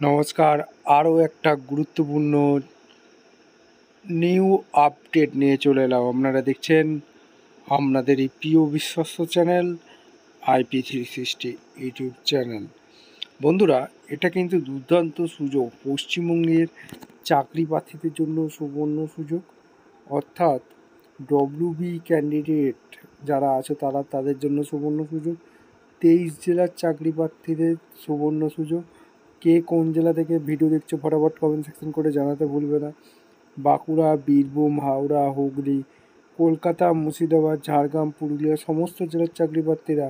নমস্কার। আরও একটা গুরুত্বপূর্ণ নিউ আপডেট নিয়ে চলে এলাম। আপনারা দেখছেন আপনাদের এই প্রিয় বিশ্বস্ত চ্যানেল IP360 ইউটিউব চ্যানেল। বন্ধুরা, এটা কিন্তু দুর্দান্ত সুযোগ, পশ্চিমবঙ্গের চাকরি প্রার্থীদের জন্য সুবর্ণ সুযোগ। অর্থাৎ WB ক্যান্ডিডেট যারা আছে তাদের জন্য সুবর্ণ সুযোগ। 23 জেলার চাকরি প্রার্থীদের সুবর্ণ সুযোগ। কে কোন জেলা থেকে ভিডিও দেখছো ফটাফট কমেন্ট সেকশন করে জানাতে ভুলবে না। বাঁকুড়া, বীরভূম, হাওড়া, হুগলি, কলকাতা, মুর্শিদাবাদ, ঝাড়গ্রাম, পুরুলিয়া সমস্ত জেলার চাকরি প্রার্থীরা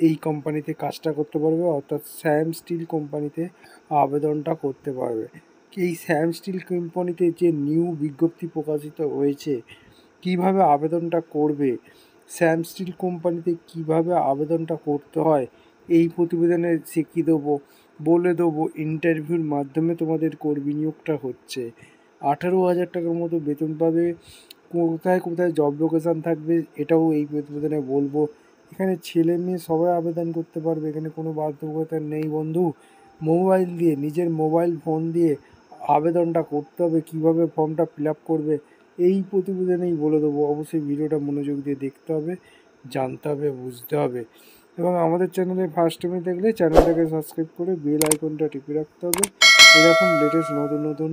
এই কোম্পানিতে কাজটা করতে পারবে, অর্থাৎ শ্যাম স্টিল কোম্পানিতে আবেদনটা করতে পারবে। এই শ্যাম স্টিল কোম্পানিতে যে নিউ বিজ্ঞপ্তি প্রকাশিত হয়েছে, কিভাবে আবেদনটা করবে, শ্যাম স্টিল কোম্পানিতে কিভাবে আবেদনটা করতে হয়, এই প্রতিবেদনে শিখিয়ে দেবো, বলে দেবো। ইন্টারভিউর মাধ্যমে তোমাদের কর্মী নিয়োগটা হচ্ছে। 18,000 টাকার মতো বেতন পাবে। কোথায় কোথায় জব লোকেশান থাকবে এটাও এই প্রতিবেদনে বলবো। এখানে ছেলে মেয়ে সবাই আবেদন করতে পারবে, এখানে কোনো বাধ্যবাধকতা নেই বন্ধু। মোবাইল দিয়ে, নিজের মোবাইল ফোন দিয়ে আবেদনটা করতে হবে। কিভাবে ফর্মটা ফিল আপ করবে এই প্রতিবেদনেই বলে দেবো। অবশ্যই ভিডিওটা মনোযোগ দিয়ে দেখতে হবে, জানতে হবে, বুঝতে হবে। এবং আমাদের চ্যানেলে ফার্স্ট টাইমে দেখলে চ্যানেলটাকে সাবস্ক্রাইব করে বেল আইকনটা টিপে রাখতে হবে, এরকম লেটেস্ট নতুন নতুন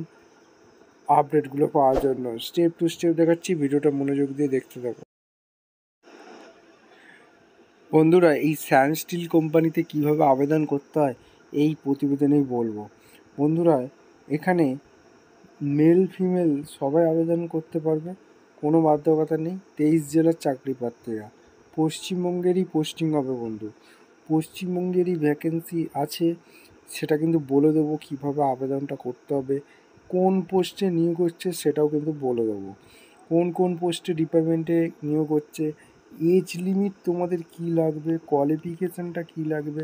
আপডেটগুলো পাওয়ার জন্য। স্টেপ টু স্টেপ দেখাচ্ছি, ভিডিওটা মনোযোগ দিয়ে দেখতে থাকো। বন্ধুরা, এই শ্যাম স্টিল কোম্পানিতে কীভাবে আবেদন করতে হয় এই প্রতিবেদনেই বলবো। বন্ধুরা, এখানে মেল ফিমেল সবাই আবেদন করতে পারবে, কোনো বাধ্যকতা নেই। 23 জেলার চাকরি প্রার্থীরা, পশ্চিমবঙ্গেরই পোস্টিং হবে বন্ধু। পশ্চিমবঙ্গেরই ভ্যাকেন্সি আছে, সেটা কিন্তু বলে দেবো কীভাবে আবেদনটা করতে হবে। কোন পোস্টে নিয়োগ হচ্ছে সেটাও কিন্তু বলে দেবো। কোন কোন পোস্টে ডিপার্টমেন্টে নিয়োগ হচ্ছে, এজ লিমিট তোমাদের কী লাগবে, কোয়ালিফিকেশানটা কী লাগবে,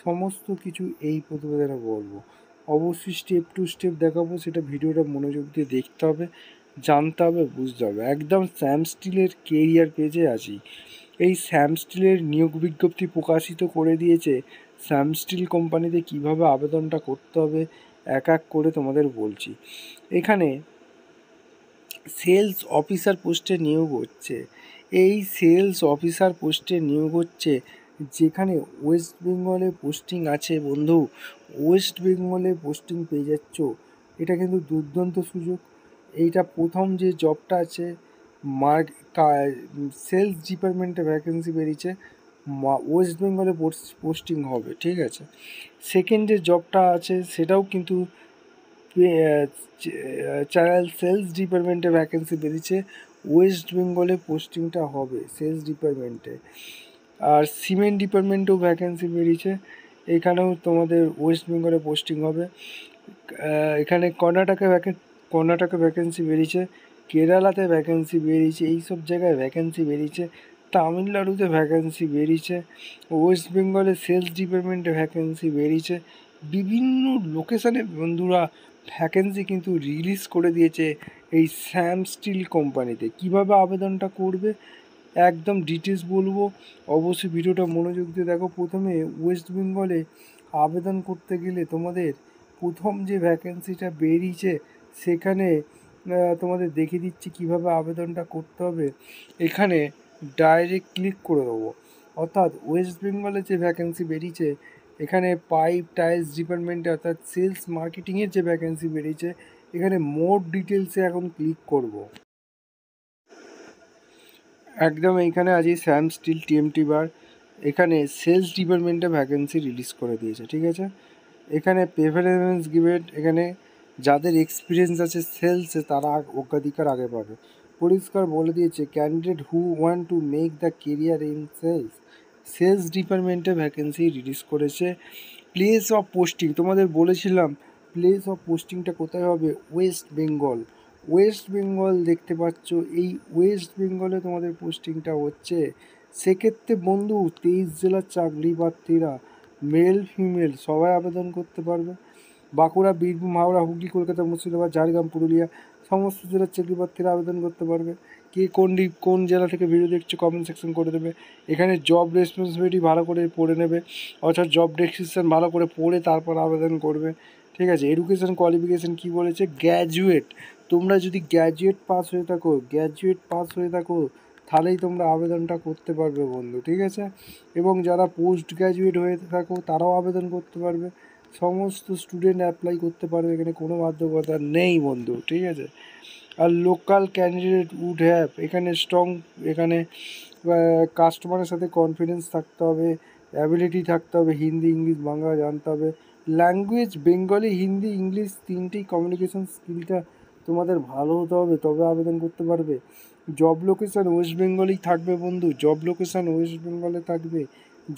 সমস্ত কিছু এই প্রতিবেদনে বলবো। অবশ্যই স্টেপ টু স্টেপ দেখাবো, সেটা ভিডিওটা মনোযোগ দিয়ে দেখতে হবে, জানতে হবে, বুঝতে হবে। একদম শ্যাম স্টিলের কেরিয়ার পেজে আছি। এই শ্যাম স্টিলের নিয়োগ বিজ্ঞপ্তি প্রকাশিত করে দিয়েছে। শ্যাম স্টিল কোম্পানিতে কীভাবে আবেদনটা করতে হবে এক এক করে তোমাদের বলছি। এখানে সেলস অফিসার পোস্টে নিয়োগ হচ্ছে। এই সেলস অফিসার পোস্টে নিয়োগ হচ্ছে, যেখানে ওয়েস্ট বেঙ্গলে পোস্টিং আছে বন্ধু। ওয়েস্ট বেঙ্গলে পোস্টিং পেয়ে যাচ্ছ, এটা কিন্তু দুর্দান্ত সুযোগ। এইটা প্রথম যে জবটা আছে, সেলস ডিপার্টমেন্টে ভ্যাকেন্সি বেরিয়েছে, ওয়েস্ট বেঙ্গলে পোস্টিং হবে, ঠিক আছে। সেকেন্ড যে জবটা আছে সেটাও কিন্তু চ্যানেল সেলস ডিপার্টমেন্টে ভ্যাকেন্সি বেরিয়েছে, ওয়েস্ট বেঙ্গলে পোস্টিংটা হবে সেলস ডিপার্টমেন্টে। আর সিমেন্ট ডিপার্টমেন্টেও ভ্যাকেন্সি বেরিয়েছে, এখানেও তোমাদের ওয়েস্ট বেঙ্গলে পোস্টিং হবে। এখানে কর্ণাটকে ভ্যাকেন্সি বেরিয়েছে, কেরালাতে ভ্যাকেন্সি বেরিয়েছে, এইসব জায়গায় ভ্যাকেন্সি বেরিয়েছে। তামিলনাড়ুতে ভ্যাকেন্সি বেরিয়েছে, ওয়েস্ট বেঙ্গলে সেলস ডিপার্টমেন্টে ভ্যাকেন্সি বেরিয়েছে। বিভিন্ন লোকেশানে বন্ধুরা ভ্যাকেন্সি কিন্তু রিলিজ করে দিয়েছে এই শ্যাম স্টিল কোম্পানিতে। কীভাবে আবেদনটা করবে একদম ডিটেলস বলবো, অবশ্যই ভিডিওটা মনোযোগ দিয়ে দেখো। প্রথমে ওয়েস্ট বেঙ্গলে আবেদন করতে গেলে তোমাদের প্রথম যে ভ্যাকেন্সিটা বেরিয়েছে সেখানে তোমাদের দেখিয়ে দিচ্ছি কীভাবে আবেদনটা করতে হবে। এখানে ডাইরেক্ট ক্লিক করে দেবো, অর্থাৎ ওয়েস্ট বেঙ্গলে যে ভ্যাকেন্সি বেরিয়েছে, এখানে পাইপ টাইলস ডিপার্টমেন্টে অর্থাৎ সেলস মার্কেটিংয়ের যে ভ্যাকেন্সি বেরিয়েছে, এখানে মোর ডিটেলসে এখন ক্লিক করব। একদম এইখানে আজ এই শ্যাম স্টিল TMT বার, এখানে সেলস ডিপার্টমেন্টে ভ্যাকেন্সি রিলিজ করে দিয়েছে, ঠিক আছে। এখানে প্রেফারেন্স গিভেন, এখানে যাদের এক্সপিরিয়েন্স আছে সেলসে তারা অগ্রাধিকার আগে পাবে। পরিষ্কার বলে দিয়েছে candidate who want to make the career in sales, sales ডিপার্টমেন্টে ভ্যাকেন্সি রিলিজ করেছে। প্লেস অফ পোস্টিং তোমাদের বলেছিলাম, প্লেস অফ পোস্টিংটা কোথায় হবে, ওয়েস্ট বেঙ্গল। ওয়েস্ট বেঙ্গল দেখতে পাচ্ছ, এই ওয়েস্ট বেঙ্গলে তোমাদের পোস্টিংটা হচ্ছে। সেক্ষেত্রে বন্ধু 23 জেলার চাকরি প্রার্থীরা মেল ফিমেল সবাই আবেদন করতে পারবে। বাঁকুড়া, বীরভূম, হাওড়া, হুগলি, কলকাতা, মুর্শিদাবাদ, ঝাড়গ্রাম, পুরুলিয়া সমস্ত জেলার চাকরি প্রার্থীরা আবেদন করতে পারবে। কে কোন জেলা থেকে ভিডিও দেখছো কমেন্ট সেকশন করে দেবে। এখানে জব রেসপন্সিবিলিটি ভালো করে পড়ে নেবে, অর্থাৎ জব ডেসক্রিপশন ভালো করে পড়ে তারপর আবেদন করবে, ঠিক আছে। এডুকেশান কোয়ালিফিকেশান কী বলেছে? গ্র্যাজুয়েট। তোমরা যদি গ্র্যাজুয়েট পাস হয়ে থাকো তাহলেই তোমরা আবেদনটা করতে পারবে বন্ধু, ঠিক আছে। এবং যারা পোস্ট গ্র্যাজুয়েট হয়ে থাকো তারাও আবেদন করতে পারবে। সমস্ত স্টুডেন্ট অ্যাপ্লাই করতে পারবে, এখানে কোনো বাধ্যকতা নেই বন্ধু, ঠিক আছে। আর লোকাল ক্যান্ডিডেট উড হ্যাভ, এখানে স্ট্রং, এখানে কাস্টমারের সাথে কনফিডেন্স থাকতে হবে, অ্যাবিলিটি থাকতে হবে, হিন্দি ইংলিশ বাংলা জানতে হবে। ল্যাঙ্গুয়েজ বেঙ্গলি হিন্দি ইংলিশ তিনটেই কমিউনিকেশন স্কিলটা তোমাদের ভালো হতে হবে, তবে আবেদন করতে পারবে। জব লোকেশান ওয়েস্ট বেঙ্গলেই থাকবে বন্ধু, জব লোকেশান ওয়েস্ট বেঙ্গলে থাকবে।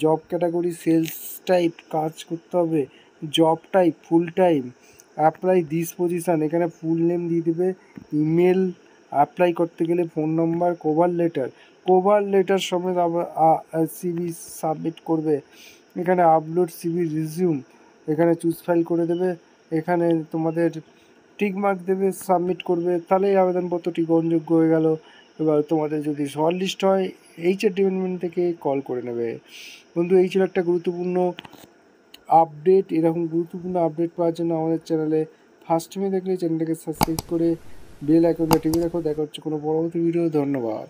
জব ক্যাটাগরি সেলস টাইপ কাজ করতে হবে। Job type full time. Apply this position, এখানে ফুল নেম দিয়ে দেবে, ইমেল, অ্যাপ্লাই করতে গেলে ফোন নম্বর, কোভার লেটার সমেত সিভি সাবমিট করবে। এখানে আপলোড সিভি রিজিউম, এখানে চুজ ফাইল করে দেবে, এখানে তোমাদের টিক মার্ক দেবে, সাবমিট করবে, তাহলেই আবেদনপত্রটি গ্রহণযোগ্য হয়ে গেল। এবার তোমাদের যদি শর্ট লিস্ট হয় HR ডিপার্টমেন্ট থেকে কল করে নেবে বন্ধু। এই ছিল একটা গুরুত্বপূর্ণ আপডেট। এরকম গুরুত্বপূর্ণ আপডেট পাওয়ার জন্য আমাদের চ্যানেলে ফার্স্ট টাইমে দেখলে চ্যানেলটাকে সাবস্ক্রাইব করে বেল আইকনটা টিপে রাখো। দেখা হচ্ছে কোনো পরবর্তী ভিডিও। ধন্যবাদ।